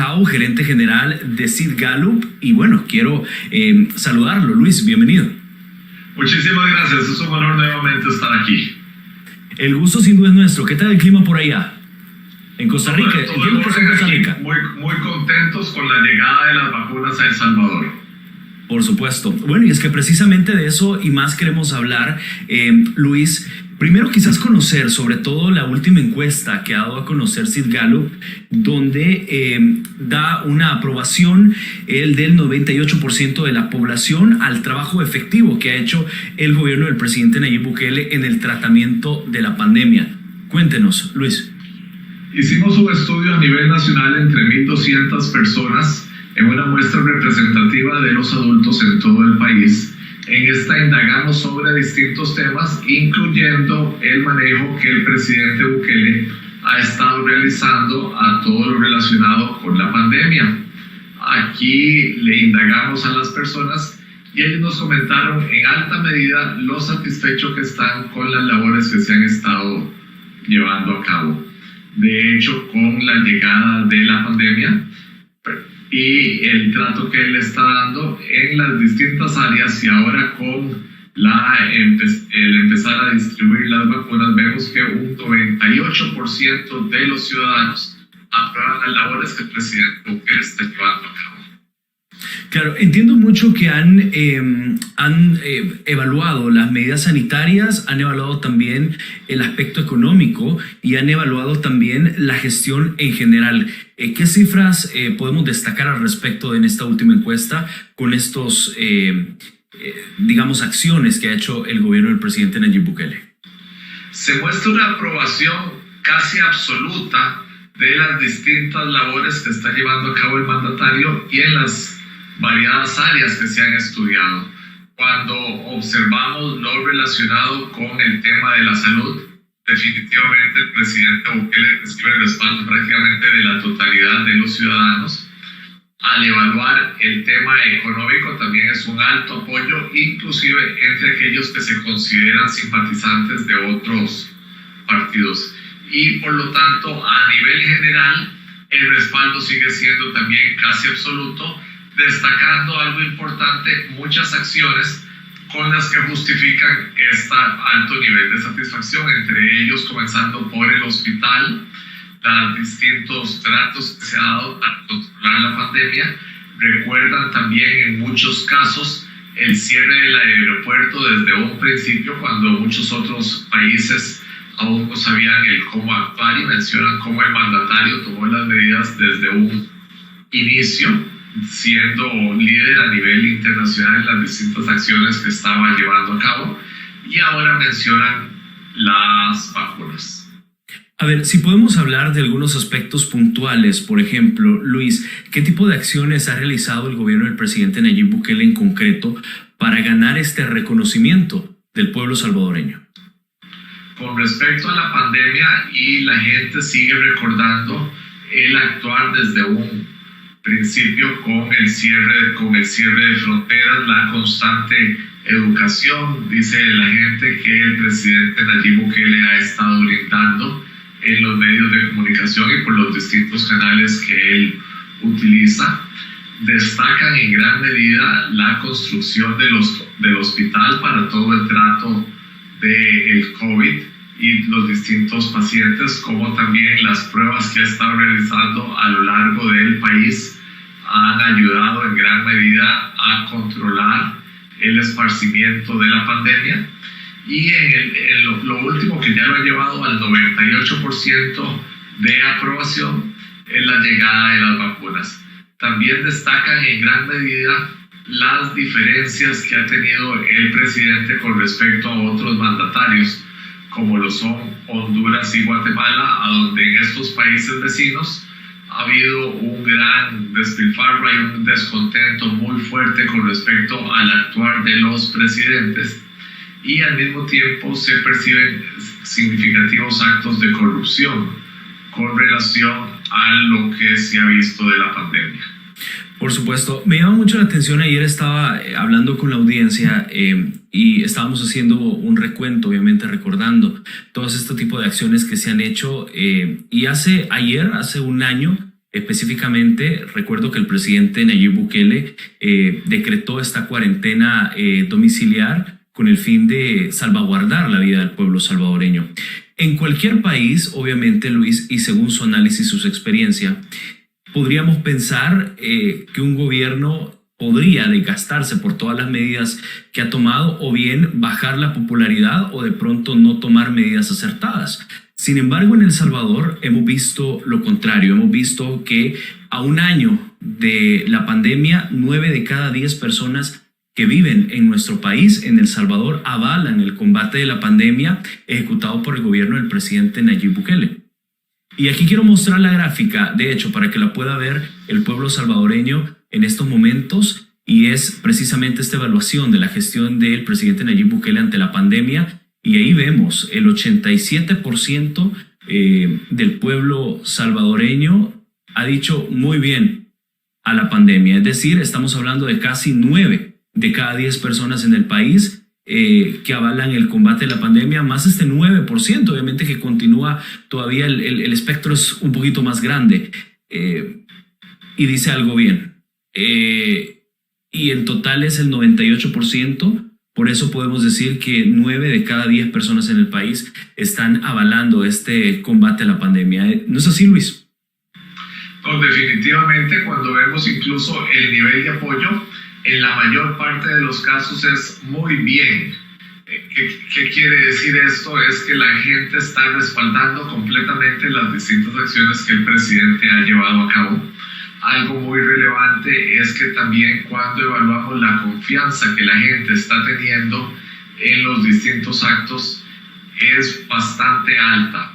Tao, gerente general de Sid Gallup, y bueno, quiero saludarlo. Luis, bienvenido. Muchísimas gracias, es un honor nuevamente estar aquí. El gusto sin duda es nuestro. ¿Qué tal el clima por allá? En Costa Rica. Entiendo que es en Costa Rica. Muy contentos con la llegada de las vacunas a El Salvador. Por supuesto. Bueno, y es que precisamente de eso y más queremos hablar, Luis. Primero quizás conocer sobre todo la última encuesta que ha dado a conocer Sid Gallup, donde da una aprobación del 98% de la población al trabajo efectivo que ha hecho el gobierno del presidente Nayib Bukele en el tratamiento de la pandemia. Cuéntenos, Luis. Hicimos un estudio a nivel nacional entre 1.200 personas en una muestra representativa de los adultos en todo el país. En esta indagamos sobre distintos temas, incluyendo el manejo que el presidente Bukele ha estado realizando a todo lo relacionado con la pandemia. Aquí le indagamos a las personas y ellos nos comentaron en alta medida lo satisfechos que están con las labores que se han estado llevando a cabo. De hecho, con la llegada de la pandemia y el trato que él está dando en las distintas áreas, y ahora con el empezar a distribuir las vacunas, vemos que un 98% de los ciudadanos aprueban las labores que el presidente Bukele está llevando a cabo. Claro, entiendo mucho que han evaluado las medidas sanitarias, han evaluado también el aspecto económico y han evaluado también la gestión en general. ¿Qué cifras podemos destacar al respecto en esta última encuesta con estos, digamos, acciones que ha hecho el gobierno del presidente Nayib Bukele? Se muestra una aprobación casi absoluta de las distintas labores que está llevando a cabo el mandatario y en las variadas áreas que se han estudiado. Cuando observamos lo relacionado con el tema de la salud, definitivamente el presidente Bukele recibe el respaldo prácticamente de la totalidad de los ciudadanos. Al evaluar el tema económico también es un alto apoyo, inclusive entre aquellos que se consideran simpatizantes de otros partidos. Y por lo tanto, a nivel general, el respaldo sigue siendo también casi absoluto, destacando algo importante, muchas acciones con las que justifican este alto nivel de satisfacción, entre ellos comenzando por el hospital, los distintos tratos que se ha dado para controlar la pandemia. Recuerdan también en muchos casos el cierre del aeropuerto desde un principio, cuando muchos otros países aún no sabían el cómo actuar, y mencionan cómo el mandatario tomó las medidas desde un inicio, siendo líder a nivel internacional en las distintas acciones que estaba llevando a cabo, y ahora mencionan las vacunas. A ver, si podemos hablar de algunos aspectos puntuales, por ejemplo, Luis, ¿qué tipo de acciones ha realizado el gobierno del presidente Nayib Bukele en concreto para ganar este reconocimiento del pueblo salvadoreño? Con respecto a la pandemia, y la gente sigue recordando el actuar desde un principio con el cierre de fronteras, la constante educación, dice la gente, que el presidente Nayib Bukele ha estado brindando en los medios de comunicación y por los distintos canales que él utiliza. Destacan en gran medida la construcción del hospital para todo el trato del COVID y los distintos pacientes, como también las pruebas que ha estado realizando a lo largo del país han ayudado en gran medida a controlar el esparcimiento de la pandemia. Y lo último, que ya lo ha llevado al 98% de aprobación, es la llegada de las vacunas. También destacan en gran medida las diferencias que ha tenido el presidente con respecto a otros mandatarios, como lo son Honduras y Guatemala, a donde en estos países vecinos ha habido un gran despilfarro, hay un descontento muy fuerte con respecto al actuar de los presidentes, y al mismo tiempo se perciben significativos actos de corrupción con relación a lo que se ha visto de la pandemia. Por supuesto, me llama mucho la atención. Ayer estaba hablando con la audiencia y estábamos haciendo un recuento, obviamente recordando todos este tipo de acciones que se han hecho. Y hace un año, Específicamente, recuerdo que el presidente Nayib Bukele decretó esta cuarentena domiciliar con el fin de salvaguardar la vida del pueblo salvadoreño. En cualquier país, obviamente, Luis, y según su análisis y su experiencia, podríamos pensar que un gobierno podría desgastarse por todas las medidas que ha tomado o bien bajar la popularidad o de pronto no tomar medidas acertadas. Sin embargo, en El Salvador hemos visto lo contrario. Hemos visto que a un año de la pandemia, 9 de cada 10 personas que viven en nuestro país, en El Salvador, avalan el combate de la pandemia ejecutado por el gobierno del presidente Nayib Bukele. Y aquí quiero mostrar la gráfica, de hecho, para que la pueda ver el pueblo salvadoreño en estos momentos, y es precisamente esta evaluación de la gestión del presidente Nayib Bukele ante la pandemia, y ahí vemos el 87% del pueblo salvadoreño ha dicho muy bien a la pandemia, es decir, estamos hablando de casi 9 de cada 10 personas en el país que avalan el combate de la pandemia, más este 9%, obviamente que continúa todavía el espectro es un poquito más grande, y dice algo bien. Y en total es el 98%, por eso podemos decir que 9 de cada 10 personas en el país están avalando este combate a la pandemia. ¿No es así, Luis? No, definitivamente, cuando vemos incluso el nivel de apoyo, en la mayor parte de los casos es muy bien. ¿Qué quiere decir esto? Es que la gente está respaldando completamente las distintas acciones que el presidente ha llevado a cabo. Algo muy relevante es que también cuando evaluamos la confianza que la gente está teniendo en los distintos actos es bastante alta.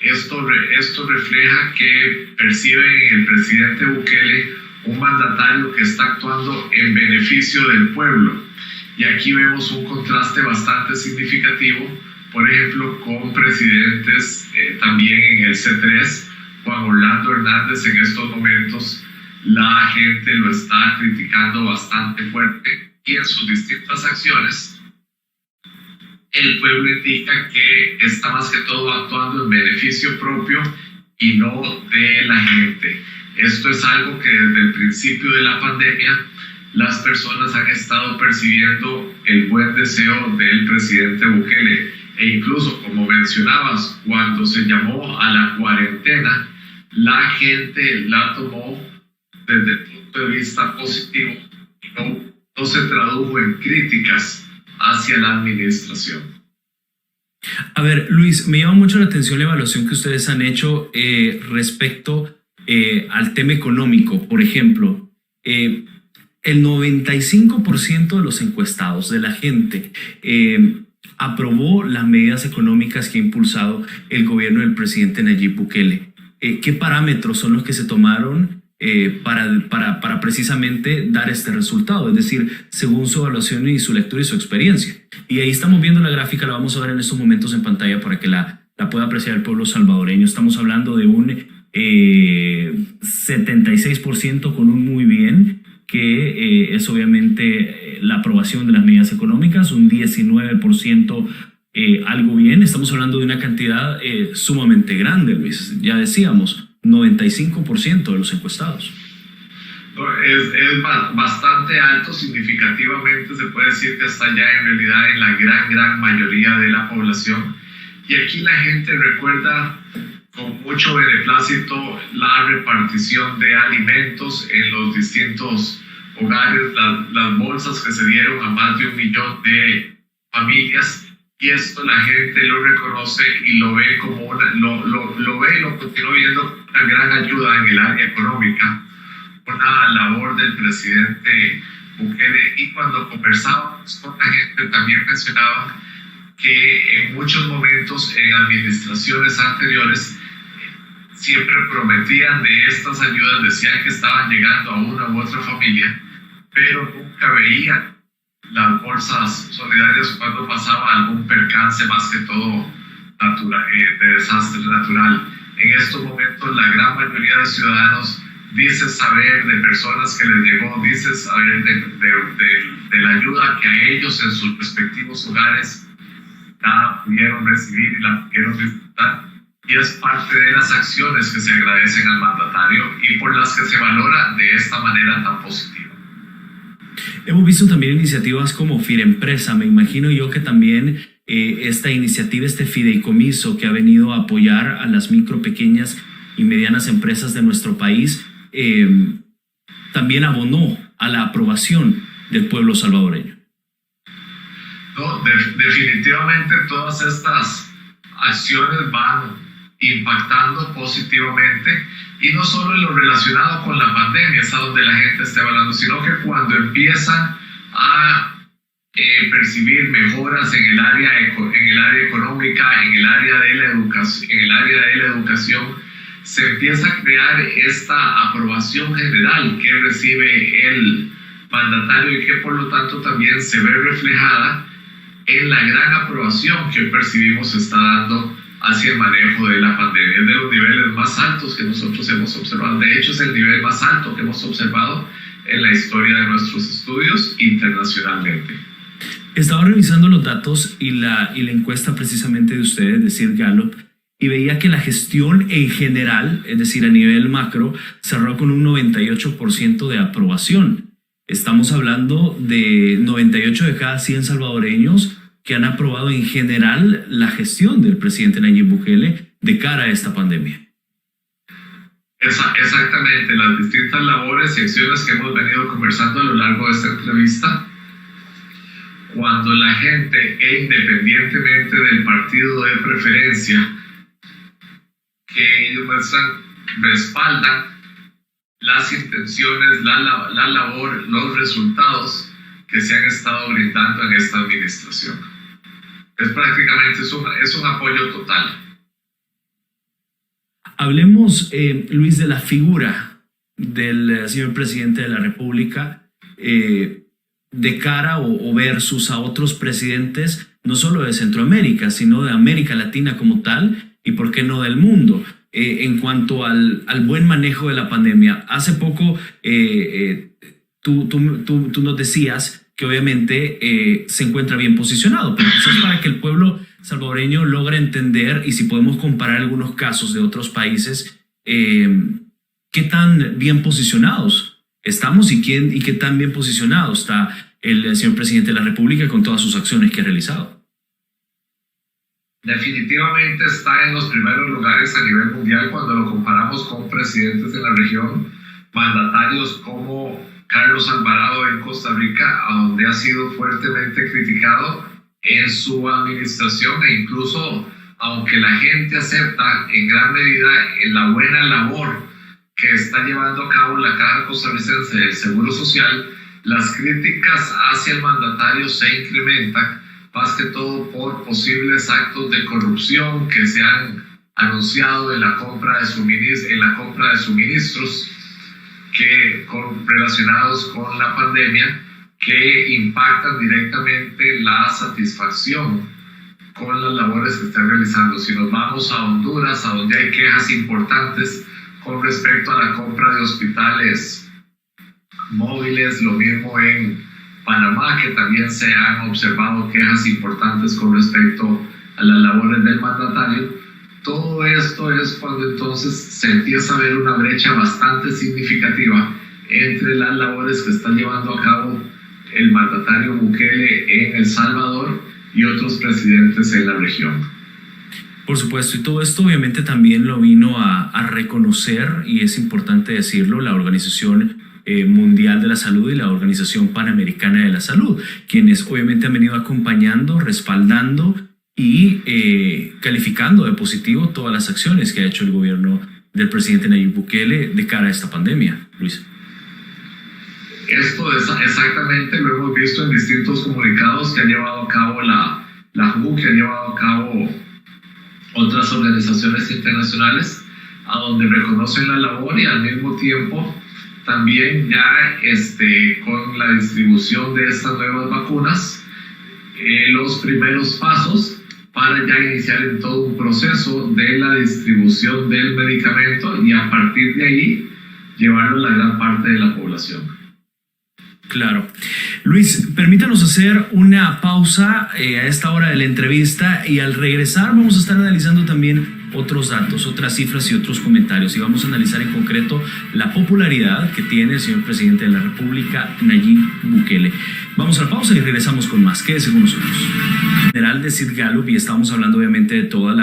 Esto refleja que perciben en el presidente Bukele un mandatario que está actuando en beneficio del pueblo. Y aquí vemos un contraste bastante significativo, por ejemplo, con presidentes también en el C3, Juan Orlando Hernández. En estos momentos la gente lo está criticando bastante fuerte y en sus distintas acciones el pueblo indica que está más que todo actuando en beneficio propio y no de la gente. Esto es algo que desde el principio de la pandemia las personas han estado percibiendo el buen deseo del presidente Bukele, e incluso, como mencionabas, cuando se llamó a la cuarentena, la gente la tomó desde el punto de vista positivo y no se tradujo en críticas hacia la administración. A ver, Luis, me llama mucho la atención la evaluación que ustedes han hecho respecto al tema económico. Por ejemplo, el 95% de los encuestados, de la gente, aprobó las medidas económicas que ha impulsado el gobierno del presidente Nayib Bukele. ¿Qué parámetros son los que se tomaron para precisamente dar este resultado? Es decir, según su evaluación y su lectura y su experiencia. Y ahí estamos viendo la gráfica, la vamos a ver en estos momentos en pantalla para que la pueda apreciar el pueblo salvadoreño. Estamos hablando de un 76% con un muy bien, que es obviamente la aprobación de las medidas económicas, un 19% algo bien. Estamos hablando de una cantidad sumamente grande, Luis. Ya decíamos, 95% de los encuestados. Es bastante alto, significativamente se puede decir que está ya en realidad en la gran mayoría de la población. Y aquí la gente recuerda con mucho beneplácito la repartición de alimentos en los distintos hogares, las bolsas que se dieron a más de 1 millón de familias, y esto la gente lo reconoce y lo ve como lo ve y lo continúa viendo como una gran ayuda en el área económica, una labor del presidente Bukele. Y cuando conversábamos con la gente también mencionaba que en muchos momentos en administraciones anteriores siempre prometían de estas ayudas, decían que estaban llegando a una u otra familia, pero nunca veían las bolsas solidarias cuando pasaba algún percance, más que todo de desastre natural. En estos momentos la gran mayoría de ciudadanos dice saber de personas que les llegó, dice saber de la ayuda que a ellos en sus respectivos hogares la pudieron recibir y la pudieron disfrutar. y es parte de las acciones que se agradecen al mandatario y por las que se valora de esta manera tan positiva. Hemos visto también iniciativas como Firempresa. Me imagino yo que también esta iniciativa, este fideicomiso que ha venido a apoyar a las micro, pequeñas y medianas empresas de nuestro país, también abonó a la aprobación del pueblo salvadoreño. No, definitivamente todas estas acciones van impactando positivamente, y no solo en lo relacionado con la pandemia, es a donde la gente está evaluando, sino que cuando empiezan a percibir mejoras en el área económica, en el área de la educación, se empieza a crear esta aprobación general que recibe el mandatario y que por lo tanto también se ve reflejada en la gran aprobación que percibimos está dando hacia el manejo de la pandemia. Es de los niveles más altos que nosotros hemos observado. De hecho, es el nivel más alto que hemos observado en la historia de nuestros estudios internacionalmente. Estaba revisando los datos y la encuesta precisamente de ustedes, de Sid Gallup, y veía que la gestión en general, es decir, a nivel macro, cerró con un 98% de aprobación. Estamos hablando de 98 de cada 100 salvadoreños que han aprobado en general la gestión del presidente Nayib Bukele de cara a esta pandemia. Exactamente, las distintas labores y acciones que hemos venido conversando a lo largo de esta entrevista, cuando la gente, independientemente del partido de preferencia que ellos muestran, respaldan las intenciones, la labor, los resultados que se han estado brindando en esta administración. Es prácticamente es un apoyo total. Hablemos, Luis, de la figura del señor presidente de la República de cara o versus a otros presidentes, no solo de Centroamérica, sino de América Latina como tal, y por qué no del mundo. En cuanto al buen manejo de la pandemia, hace poco tú nos decías que obviamente se encuentra bien posicionado, pero quizás para que el pueblo salvadoreño logre entender, y si podemos comparar algunos casos de otros países, qué tan bien posicionados estamos y qué tan bien posicionado está el señor presidente de la República con todas sus acciones que ha realizado. Definitivamente está en los primeros lugares a nivel mundial cuando lo comparamos con presidentes de la región, mandatarios como Carlos Alvarado en Costa Rica, a donde ha sido fuertemente criticado en su administración, e incluso aunque la gente acepta en gran medida la buena labor que está llevando a cabo la Caja Costarricense del Seguro Social, las críticas hacia el mandatario se incrementan, más que todo por posibles actos de corrupción que se han anunciado en la compra de suministros relacionados con la pandemia, que impactan directamente la satisfacción con las labores que están realizando. Si nos vamos a Honduras, a donde hay quejas importantes con respecto a la compra de hospitales móviles, lo mismo en Panamá, que también se han observado quejas importantes con respecto a las labores del mandatario. Todo esto es cuando entonces se empieza a ver una brecha bastante significativa entre las labores que está llevando a cabo el mandatario Bukele en El Salvador y otros presidentes en la región. Por supuesto, y todo esto obviamente también lo vino a reconocer, y es importante decirlo, la Organización Mundial de la Salud y la Organización Panamericana de la Salud, quienes obviamente han venido acompañando, respaldando y calificando de positivo todas las acciones que ha hecho el gobierno del presidente Nayib Bukele de cara a esta pandemia. Luis. Esto exactamente lo hemos visto en distintos comunicados que ha llevado a cabo la WHO, que ha llevado a cabo otras organizaciones internacionales, a donde reconocen la labor, y al mismo tiempo también ya con la distribución de estas nuevas vacunas, los primeros pasos para ya iniciar en todo un proceso de la distribución del medicamento y a partir de ahí llevarlo a la gran parte de la población. Claro. Luis, permítanos hacer una pausa a esta hora de la entrevista, y al regresar vamos a estar analizando también otros datos, otras cifras y otros comentarios. Y vamos a analizar en concreto la popularidad que tiene el señor presidente de la República, Nayib Bukele. Vamos a la pausa y regresamos con más. Quédese con nosotros. General de Sid Gallup, y estamos hablando obviamente de toda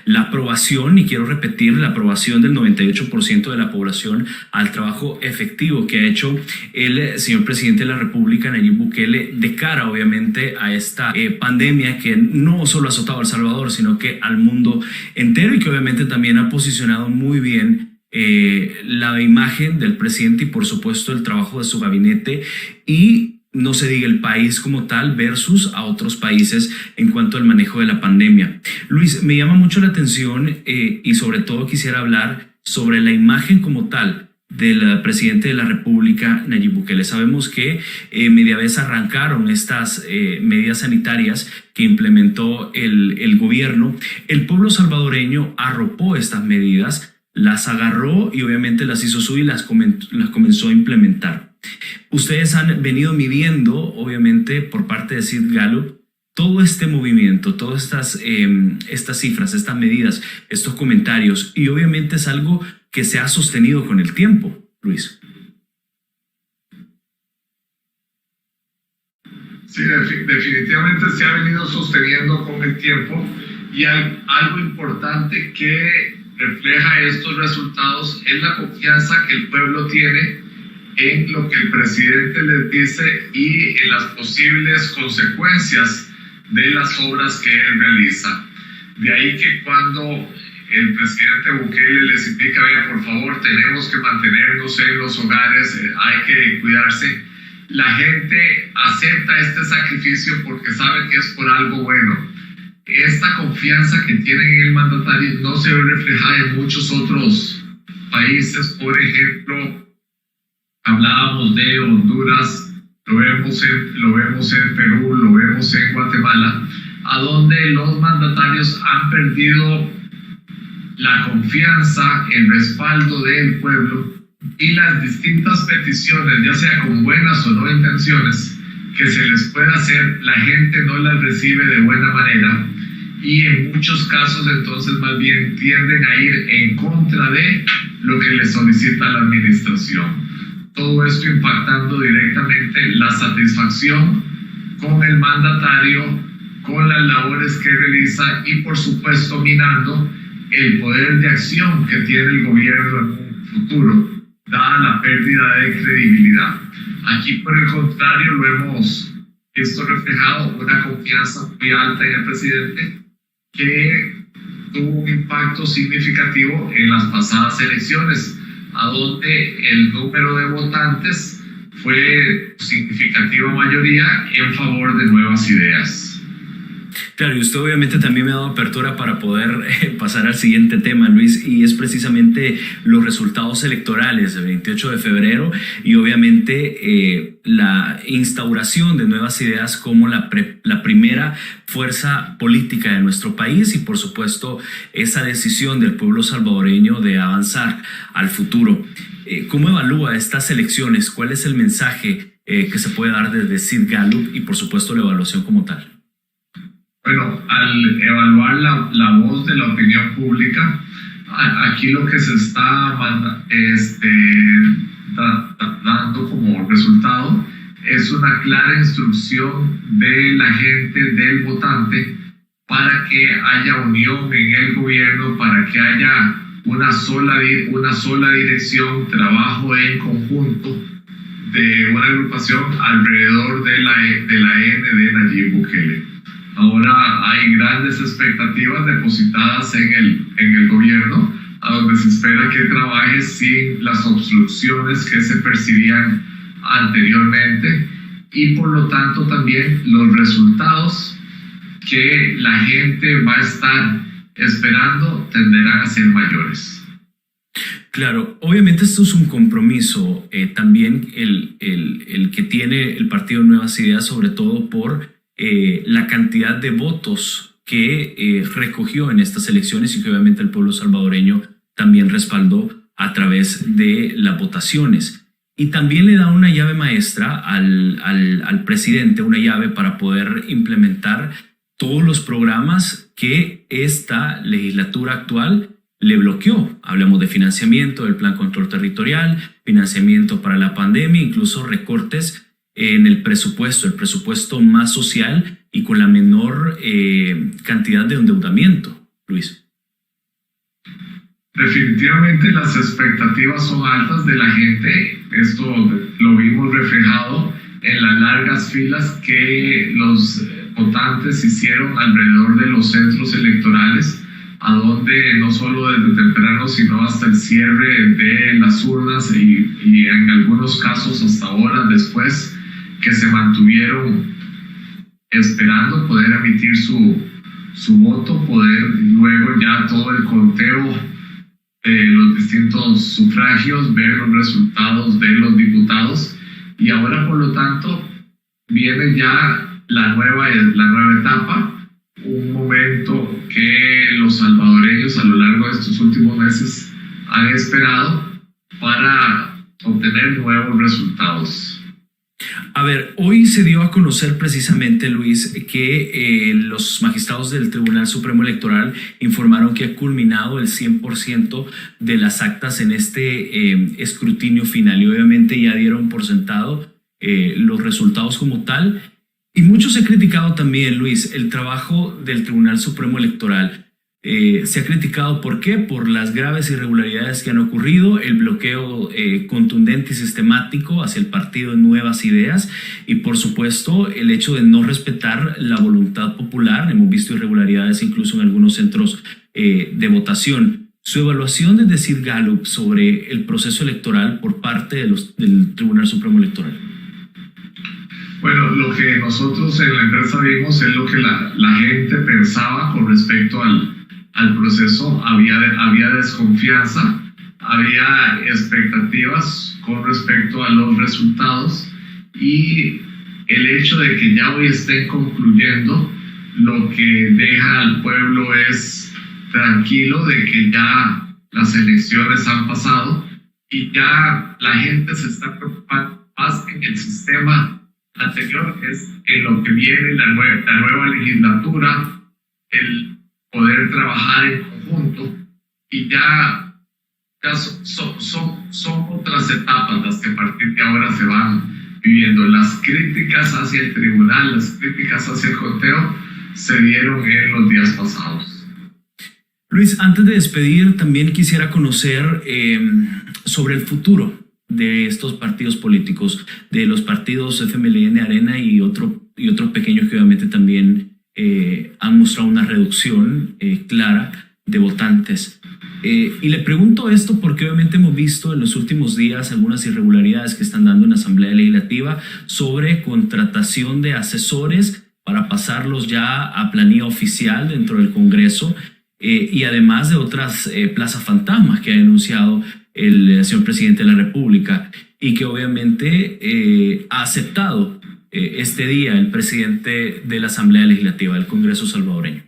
la aprobación, y quiero repetir, la aprobación del 98% de la población al trabajo efectivo que ha hecho el señor presidente de la República, Nayib Bukele, de cara obviamente a esta pandemia que no solo ha azotado a El Salvador, sino que al mundo entero, y que obviamente también ha posicionado muy bien la imagen del presidente y por supuesto el trabajo de su gabinete, y no se diga el país como tal versus a otros países en cuanto al manejo de la pandemia. Luis, me llama mucho la atención y sobre todo quisiera hablar sobre la imagen como tal del presidente de la República, Nayib Bukele. Sabemos que media vez arrancaron estas medidas sanitarias que implementó el gobierno. El pueblo salvadoreño arropó estas medidas, las agarró y obviamente las hizo suyas y las comenzó a implementar. Ustedes han venido midiendo, obviamente, por parte de Sid Gallup, todo este movimiento, todas estas cifras, estas medidas, estos comentarios, y obviamente es algo que se ha sostenido con el tiempo, Luis. Sí, definitivamente se ha venido sosteniendo con el tiempo, y algo importante que refleja estos resultados es la confianza que el pueblo tiene en lo que el presidente les dice y en las posibles consecuencias de las obras que él realiza. De ahí que cuando el presidente Bukele les indica, vea, por favor, tenemos que mantenernos en los hogares, hay que cuidarse, la gente acepta este sacrificio porque sabe que es por algo bueno. Esta confianza que tienen en el mandatario no se ve reflejada en muchos otros países. Por ejemplo, hablábamos de Honduras, lo vemos en Perú, lo vemos en Guatemala, a donde los mandatarios han perdido la confianza, el respaldo del pueblo, y las distintas peticiones, ya sea con buenas o no intenciones, que se les pueda hacer, la gente no las recibe de buena manera, y en muchos casos entonces más bien tienden a ir en contra de lo que les solicita la administración. Todo esto impactando directamente la satisfacción con el mandatario, con las labores que realiza y por supuesto minando el poder de acción que tiene el gobierno en un futuro, dada la pérdida de credibilidad. Aquí por el contrario lo hemos visto reflejado, una confianza muy alta en el presidente que tuvo un impacto significativo en las pasadas elecciones, a donde el número de votantes fue significativa mayoría en favor de Nuevas Ideas. Claro, y usted obviamente también me ha dado apertura para poder pasar al siguiente tema, Luis, y es precisamente los resultados electorales del 28 de febrero y obviamente la instauración de Nuevas Ideas como la primera fuerza política de nuestro país, y por supuesto esa decisión del pueblo salvadoreño de avanzar al futuro. ¿Cómo evalúa estas elecciones? ¿Cuál es el mensaje que se puede dar desde Sid Gallup y por supuesto la evaluación como tal? Bueno, al evaluar la voz de la opinión pública, aquí lo que se está dando como resultado es una clara instrucción de la gente, del votante, para que haya unión en el gobierno, para que haya una sola dirección, trabajo en conjunto de una agrupación alrededor de la N de Nayib Bukele. Ahora hay grandes expectativas depositadas en el gobierno, a donde se espera que trabaje sin las obstrucciones que se percibían anteriormente, y por lo tanto también los resultados que la gente va a estar esperando tenderán a ser mayores. Claro, obviamente esto es un compromiso también el que tiene el Partido Nuevas Ideas, sobre todo por la cantidad de votos que recogió en estas elecciones y que obviamente el pueblo salvadoreño también respaldó a través de las votaciones. Y también le da una llave maestra al presidente, una llave para poder implementar todos los programas que esta legislatura actual le bloqueó. Hablamos de financiamiento del Plan Control Territorial, financiamiento para la pandemia, incluso recortes en el presupuesto más social y con la menor cantidad de endeudamiento. Luis. Definitivamente las expectativas son altas de la gente. Esto lo vimos reflejado en las largas filas que los votantes hicieron alrededor de los centros electorales, a donde no solo desde temprano, sino hasta el cierre de las urnas y en algunos casos hasta horas después, que se mantuvieron esperando poder emitir su voto, poder luego ya todo el conteo de los distintos sufragios, ver los resultados de los diputados, y ahora por lo tanto viene ya la nueva etapa, un momento que los salvadoreños a lo largo de estos últimos meses han esperado para obtener nuevos resultados. A ver, hoy se dio a conocer precisamente, Luis, que los magistrados del Tribunal Supremo Electoral informaron que ha culminado el 100% de las actas en este escrutinio final, y obviamente ya dieron por sentado los resultados como tal. Y mucho se ha criticado también, Luis, el trabajo del Tribunal Supremo Electoral. Se ha criticado, ¿por qué? Por las graves irregularidades que han ocurrido, el bloqueo contundente y sistemático hacia el partido Nuevas Ideas, y por supuesto el hecho de no respetar la voluntad popular. Hemos visto irregularidades incluso en algunos centros de votación. Su evaluación desde Sid Gallup sobre el proceso electoral por parte del Tribunal Supremo Electoral. Bueno, lo que nosotros en la empresa vimos es lo que la gente pensaba con respecto al proceso. Había desconfianza, había expectativas con respecto a los resultados, y el hecho de que ya hoy estén concluyendo lo que deja al pueblo es tranquilo de que ya las elecciones han pasado y ya la gente se está preocupando más en el sistema anterior, es en lo que viene la nueva legislatura, el poder trabajar en conjunto, y ya son otras etapas las que a partir de ahora se van viviendo. Las críticas hacia el tribunal, las críticas hacia el conteo se dieron en los días pasados. Luis, antes de despedir, también quisiera conocer sobre el futuro de estos partidos políticos, de los partidos FMLN, Arena y otro pequeño que obviamente también han mostrado una reducción clara de votantes. Y le pregunto esto porque obviamente hemos visto en los últimos días algunas irregularidades que están dando en la Asamblea Legislativa sobre contratación de asesores para pasarlos ya a planilla oficial dentro del Congreso, y además de otras plazas fantasmas que ha denunciado el señor presidente de la República, y que obviamente ha aceptado este día el presidente de la Asamblea Legislativa del Congreso salvadoreño.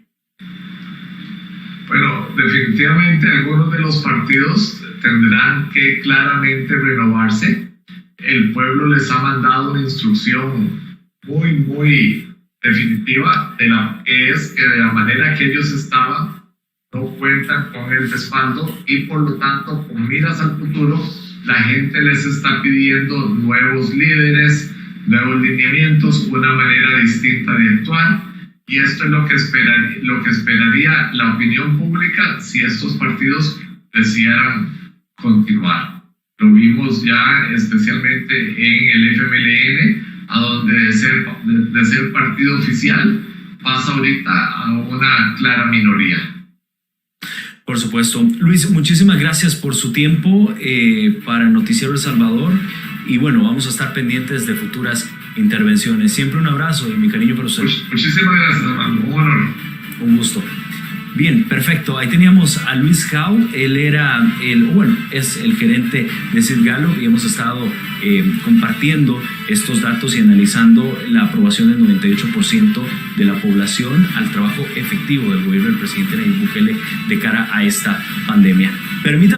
Bueno, definitivamente algunos de los partidos tendrán que claramente renovarse. El pueblo les ha mandado una instrucción muy definitiva que de la manera que ellos estaban no cuentan con el respaldo, y por lo tanto, con miras al futuro, la gente les está pidiendo nuevos líderes, nuevos lineamientos, una manera distinta de actuar, y esto es lo que esperaría la opinión pública si estos partidos decidieran continuar. Lo vimos ya especialmente en el FMLN, a donde de ser partido oficial pasa ahorita a una clara minoría. Por supuesto. Luis, muchísimas gracias por su tiempo para Noticiero El Salvador, y bueno, vamos a estar pendientes de futuras intervenciones. Siempre un abrazo y mi cariño para usted. Muchísimas gracias, hermano. Un honor. Un gusto. Bien, perfecto. Ahí teníamos a Luis Jau. Él es el gerente de Sid Gallup, y hemos estado compartiendo estos datos y analizando la aprobación del 98% de la población al trabajo efectivo del gobierno del presidente Nayib Bukele de cara a esta pandemia. Permítame